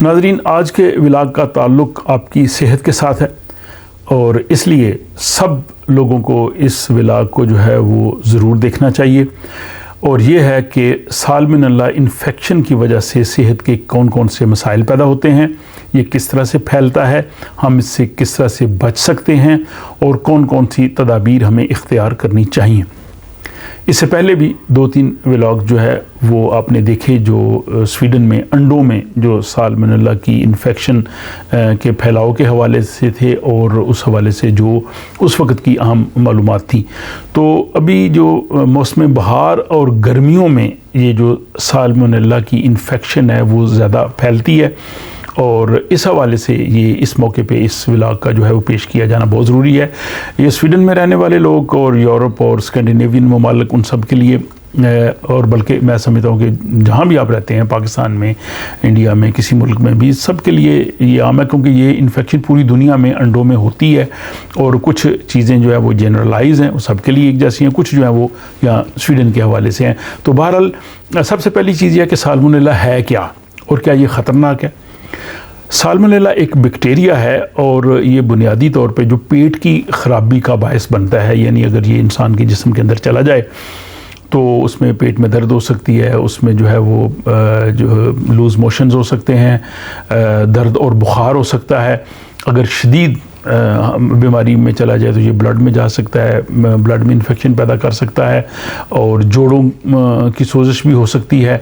ناظرین، آج کے ولاگ کا تعلق آپ کی صحت کے ساتھ ہے اور اس لیے سب لوگوں کو اس ولاگ کو جو ہے وہ ضرور دیکھنا چاہیے، اور یہ ہے کہ سالمنیلا انفیکشن کی وجہ سے صحت کے کون کون سے مسائل پیدا ہوتے ہیں، یہ کس طرح سے پھیلتا ہے، ہم اس سے کس طرح سے بچ سکتے ہیں اور کون کون سی تدابیر ہمیں اختیار کرنی چاہیے۔ اس سے پہلے بھی 2-3 ولاگ جو ہے وہ آپ نے دیکھے جو سویڈن میں انڈوں میں جو سالمنیلا کی انفیکشن کے پھیلاؤ کے حوالے سے تھے، اور اس حوالے سے جو اس وقت کی اہم معلومات تھیں۔ تو ابھی جو موسم بہار اور گرمیوں میں یہ جو سالمنیلا کی انفیکشن ہے وہ زیادہ پھیلتی ہے، اور اس حوالے سے یہ اس موقع پہ اس ولاگ کا جو ہے وہ پیش کیا جانا بہت ضروری ہے۔ یہ سویڈن میں رہنے والے لوگ اور یورپ اور اسکینڈینیوین ممالک ان سب کے لیے، اور بلکہ میں سمجھتا ہوں کہ جہاں بھی آپ رہتے ہیں، پاکستان میں، انڈیا میں، کسی ملک میں بھی، سب کے لیے یہ عام ہے، کیونکہ یہ انفیکشن پوری دنیا میں انڈوں میں ہوتی ہے، اور کچھ چیزیں جو ہے وہ جنرلائز ہیں، وہ سب کے لیے ایک جیسی ہیں، کچھ جو ہیں وہ یہاں سویڈن کے حوالے سے ہیں۔ تو بہرحال سب سے پہلی چیز یہ ہے کہ سالمنیلا ہے کیا اور کیا یہ خطرناک ہے۔ سالمنیلا ایک بیکٹیریا ہے، اور یہ بنیادی طور پہ جو پیٹ کی خرابی کا باعث بنتا ہے، یعنی اگر یہ انسان کے جسم کے اندر چلا جائے تو اس میں پیٹ میں درد ہو سکتی ہے، اس میں جو ہے وہ جو لوز موشنز ہو سکتے ہیں، درد اور بخار ہو سکتا ہے۔ اگر شدید بیماری میں چلا جائے تو یہ بلڈ میں جا سکتا ہے، بلڈ میں انفیکشن پیدا کر سکتا ہے، اور جوڑوں کی سوزش بھی ہو سکتی ہے۔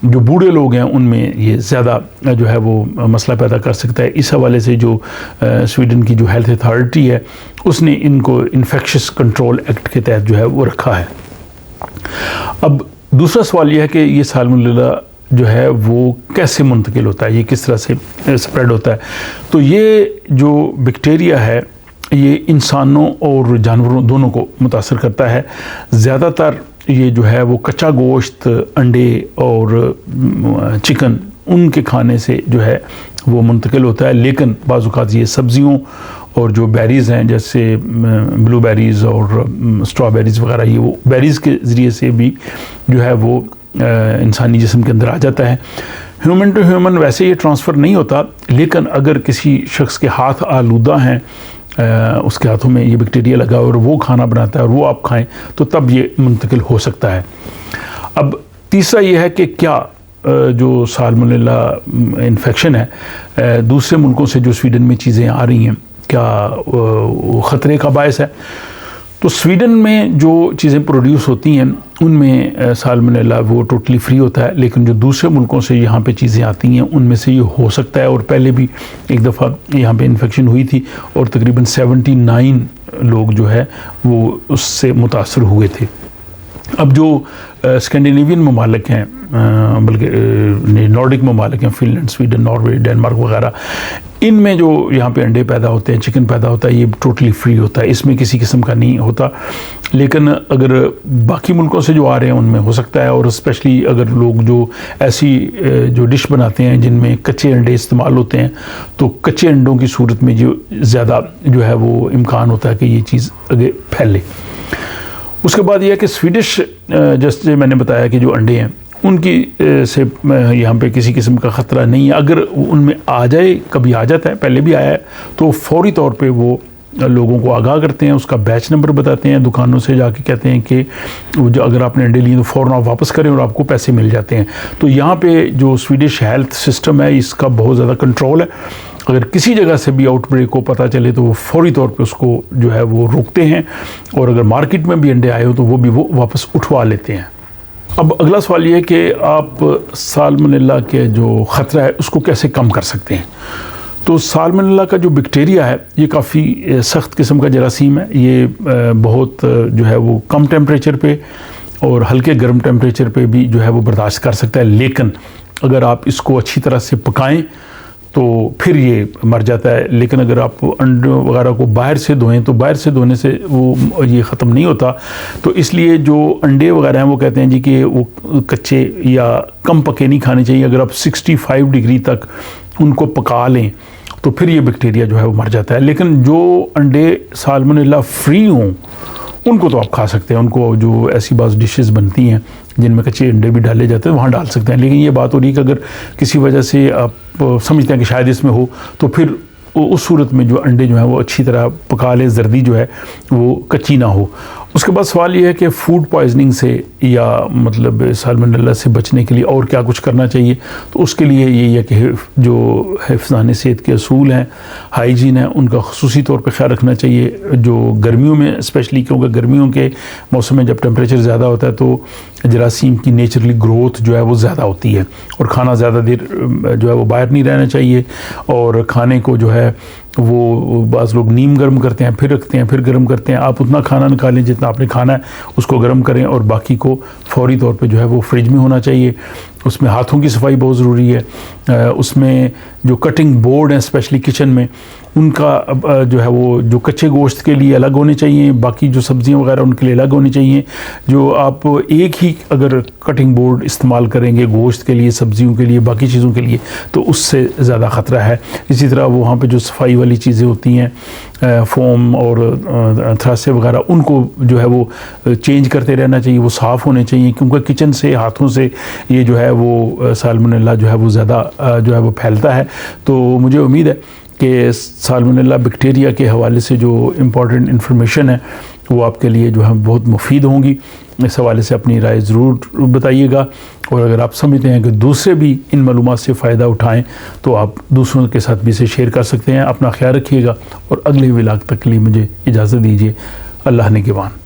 جو بوڑھے لوگ ہیں ان میں یہ زیادہ جو ہے وہ مسئلہ پیدا کر سکتا ہے۔ اس حوالے سے جو سویڈن کی جو ہیلتھ اتھارٹی ہے اس نے ان کو انفیکشس کنٹرول ایکٹ کے تحت جو ہے وہ رکھا ہے۔ اب دوسرا سوال یہ ہے کہ یہ سالمنیلا جو ہے وہ کیسے منتقل ہوتا ہے، یہ کس طرح سے اسپریڈ ہوتا ہے۔ تو یہ جو بیکٹیریا ہے یہ انسانوں اور جانوروں دونوں کو متاثر کرتا ہے۔ زیادہ تر یہ جو ہے وہ کچا گوشت، انڈے اور چکن، ان کے کھانے سے جو ہے وہ منتقل ہوتا ہے، لیکن بعض اوقات یہ سبزیوں اور جو بیریز ہیں جیسے بلو بیریز اور اسٹرابیریز وغیرہ، یہ وہ بیریز کے ذریعے سے بھی جو ہے وہ انسانی جسم کے اندر آ جاتا ہے۔ ہیومن ٹو ہیومن ویسے یہ ٹرانسفر نہیں ہوتا، لیکن اگر کسی شخص کے ہاتھ آلودہ ہیں، اس کے ہاتھوں میں یہ بیکٹیریا لگا اور وہ کھانا بناتا ہے اور وہ آپ کھائیں تو تب یہ منتقل ہو سکتا ہے۔ اب تیسرا یہ ہے کہ کیا جو سالمنیلا انفیکشن ہے دوسرے ملکوں سے جو سویڈن میں چیزیں آ رہی ہیں کیا وہ خطرے کا باعث ہے؟ تو سویڈن میں جو چیزیں پروڈیوس ہوتی ہیں ان میں سالمنیلا وہ ٹوٹلی فری ہوتا ہے، لیکن جو دوسرے ملکوں سے یہاں پہ چیزیں آتی ہیں ان میں سے یہ ہو سکتا ہے، اور پہلے بھی ایک دفعہ یہاں پہ انفیکشن ہوئی تھی اور تقریباً 79 لوگ جو ہے وہ اس سے متاثر ہوئے تھے۔ اب جو اسکینڈینیوین ممالک ہیں، بلکہ نارڈک ممالک ہیں، Finland, Sweden, Norway, Denmark وغیرہ، ان میں جو یہاں پہ انڈے پیدا ہوتے ہیں، چکن پیدا ہوتا ہے، یہ ٹوٹلی فری ہوتا ہے، اس میں کسی قسم کا نہیں ہوتا۔ لیکن اگر باقی ملکوں سے جو آ رہے ہیں ان میں ہو سکتا ہے، اور اسپیشلی اگر لوگ جو ایسی جو ڈش بناتے ہیں جن میں کچے انڈے استعمال ہوتے ہیں، تو کچے انڈوں کی صورت میں جو زیادہ جو ہے وہ امکان ہوتا ہے کہ یہ چیز آگے پھیلے۔ اس کے بعد یہ ہے کہ سویڈش جیسے میں نے بتایا کہ جو انڈے ہیں ان کی سے یہاں پہ کسی قسم کا خطرہ نہیں ہے۔ اگر ان میں آ جائے، کبھی آ جاتا ہے، پہلے بھی آیا ہے، تو فوری طور پہ وہ لوگوں کو آگاہ کرتے ہیں، اس کا بیچ نمبر بتاتے ہیں، دکانوں سے جا کے کہتے ہیں کہ جو اگر آپ نے انڈے لیے تو فوراً آپ واپس کریں اور آپ کو پیسے مل جاتے ہیں۔ تو یہاں پہ جو سویڈش ہیلتھ سسٹم ہے اس کا بہت زیادہ کنٹرول ہے۔ اگر کسی جگہ سے بھی آؤٹ بریک کو پتہ چلے تو وہ فوری طور پہ اس کو جو ہے وہ روکتے ہیں، اور اگر مارکیٹ میں بھی انڈے آئے ہو تو وہ بھی وہ واپس اٹھوا لیتے ہیں۔ اب اگلا سوال یہ ہے کہ آپ سالمنیلا کے جو خطرہ ہے اس کو کیسے کم کر سکتے ہیں؟ تو سالمنیلا کا جو بیکٹیریا ہے یہ کافی سخت قسم کا جراثیم ہے، یہ بہت جو ہے وہ کم ٹیمپریچر پہ اور ہلکے گرم ٹیمپریچر پہ بھی جو ہے وہ برداشت کر سکتا ہے، لیکن اگر آپ اس کو اچھی طرح سے پکائیں تو پھر یہ مر جاتا ہے۔ لیکن اگر آپ انڈوں وغیرہ کو باہر سے دھوئیں تو باہر سے دھونے سے وہ یہ ختم نہیں ہوتا، تو اس لیے جو انڈے وغیرہ ہیں وہ کہتے ہیں جی کہ وہ کچے یا کم پکے نہیں کھانے چاہیے۔ اگر آپ 65 ڈگری تک ان کو پکا لیں تو پھر یہ بیکٹیریا جو ہے وہ مر جاتا ہے۔ لیکن جو انڈے سالمنیلا فری ہوں ان کو تو آپ کھا سکتے ہیں، ان کو جو ایسی بعض ڈشز بنتی ہیں جن میں کچے انڈے بھی ڈالے جاتے ہیں وہاں ڈال سکتے ہیں۔ لیکن یہ بات ہو رہی ہے کہ اگر کسی وجہ سے آپ سمجھتے ہیں کہ شاید اس میں ہو، تو پھر اس صورت میں جو انڈے جو ہیں وہ اچھی طرح پکا لیں، زردی جو ہے وہ کچی نہ ہو۔ اس کے بعد سوال یہ ہے کہ فوڈ پوائزننگ سے یا مطلب سالمنیلا سے بچنے کے لیے اور کیا کچھ کرنا چاہیے؟ تو اس کے لیے یہی ہے کہ جو حفظان صحت کے اصول ہیں، ہائیجین ہے، ان کا خصوصی طور پہ خیال رکھنا چاہیے۔ جو گرمیوں میں اسپیشلی، کیونکہ گرمیوں کے موسم میں جب ٹمپریچر زیادہ ہوتا ہے تو جراثیم کی نیچرلی گروتھ جو ہے وہ زیادہ ہوتی ہے، اور کھانا زیادہ دیر جو ہے وہ باہر نہیں رہنا چاہیے، اور کھانے کو جو ہے وہ بعض لوگ نیم گرم کرتے ہیں، پھر رکھتے ہیں، پھر گرم کرتے ہیں۔ آپ اتنا کھانا نکالیں جتنا آپ نے کھانا ہے، اس کو گرم کریں، اور باقی کو فوری طور پہ جو ہے وہ فریج میں ہونا چاہیے۔ اس میں ہاتھوں کی صفائی بہت ضروری ہے۔ اس میں جو کٹنگ بورڈ ہیں اسپیشلی کچن میں، ان کا جو ہے وہ جو کچے گوشت کے لیے الگ ہونے چاہیے، باقی جو سبزیاں وغیرہ ان کے لیے الگ ہونے چاہیے۔ جو آپ ایک ہی اگر کٹنگ بورڈ استعمال کریں گے گوشت کے لیے، سبزیوں کے لیے، باقی چیزوں کے لیے، تو اس سے زیادہ خطرہ ہے۔ اسی طرح وہاں پہ جو صفائی والی چیزیں ہوتی ہیں، فوم اور تھراسے وغیرہ، ان کو جو ہے وہ چینج کرتے رہنا چاہیے، وہ صاف ہونے چاہیے، کیونکہ کچن سے، ہاتھوں سے یہ جو ہے وہ سالمنیلا جو ہے وہ زیادہ جو ہے وہ پھیلتا ہے۔ تو مجھے امید ہے کہ سالمنیلا بیکٹیریا کے حوالے سے جو امپورٹنٹ انفارمیشن ہے وہ آپ کے لیے جو ہے بہت مفید ہوں گی۔ اس حوالے سے اپنی رائے ضرور بتائیے گا، اور اگر آپ سمجھتے ہیں کہ دوسرے بھی ان معلومات سے فائدہ اٹھائیں تو آپ دوسروں کے ساتھ بھی اسے شیئر کر سکتے ہیں۔ اپنا خیال رکھیے گا، اور اگلے ولاگ تک کے لیے مجھے اجازت دیجیے۔ اللہ نگہبان۔